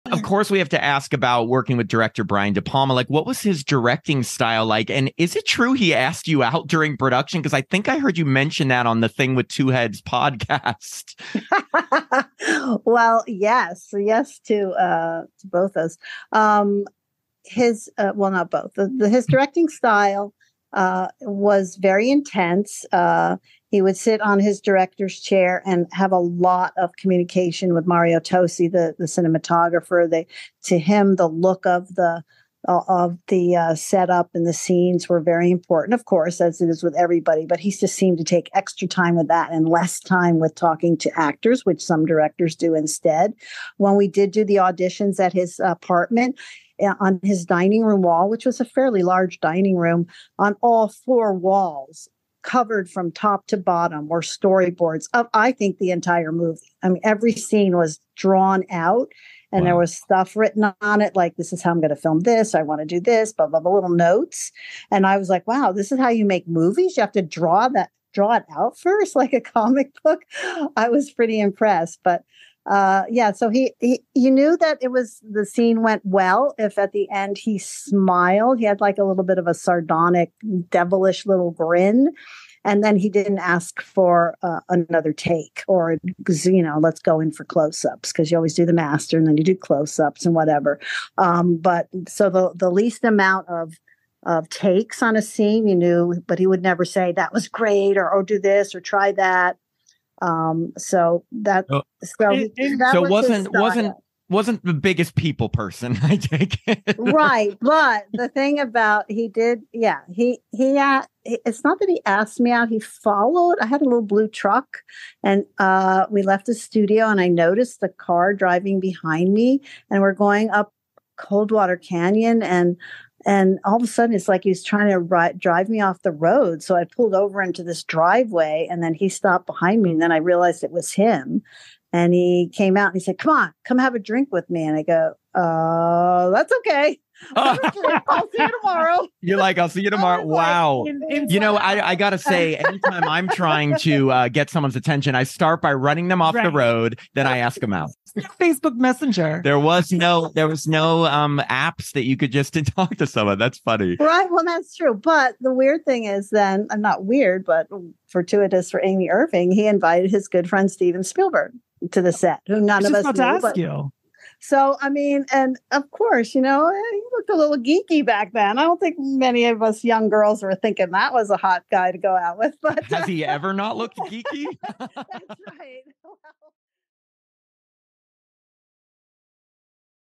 Of course, we have to ask about working with director Brian De Palma. Like, what was his directing style like? And is it true he asked you out during production? Because I think I heard you mention that on the Thing with Two Heads podcast. Well, yes to both those. Not both. His directing style was very intense. He would sit on his director's chair and have a lot of communication with Mario Tosi, the cinematographer. To him, the look of the setup and the scenes were very important, of course, as it is with everybody. But he just seemed to take extra time with that and less time with talking to actors, which some directors do instead. When we did do the auditions at his apartment, on his dining room wall, which was a fairly large dining room, on all four walls, covered from top to bottom, were storyboards of, I think, the entire movie. I mean, every scene was drawn out and there was stuff written on it, like, this is how I'm going to film this. I want to do this, blah, blah, blah, little notes. And I was like, wow, this is how you make movies? You have to draw it out first, like a comic book. I was pretty impressed. But so you knew that the scene went well if at the end he smiled. He had like a little bit of a sardonic, devilish little grin, and then he didn't ask for another take or let's go in for close-ups, because you always do the master and then you do close-ups and whatever. But so the least amount of takes on a scene, you knew, but he would never say that was great or do this or try that. Wasn't the biggest people person, I take it. Right. But the thing about it's not that he asked me out. He followed. I had a little blue truck and we left the studio and I noticed the car driving behind me and we're going up Coldwater Canyon and all of a sudden, it's like he was trying to drive me off the road. So I pulled over into this driveway and then he stopped behind me. And then I realized it was him. And he came out and he said, come have a drink with me. And I go, that's okay. I'll see you tomorrow. You're like, I'll see you tomorrow. Wow. I got to say, anytime I'm trying to get someone's attention, I start by running them off the road. Then I ask them out. Facebook Messenger. There was no apps that you could just talk to someone. That's funny. Right. Well, that's true. But the weird thing is then, not weird, but fortuitous for Amy Irving, he invited his good friend Steven Spielberg to the set, who none of us knew. Ask you. So, I mean, and of course, he looked a little geeky back then. I don't think many of us young girls were thinking that was a hot guy to go out with. But has he ever not looked geeky? That's right. Well,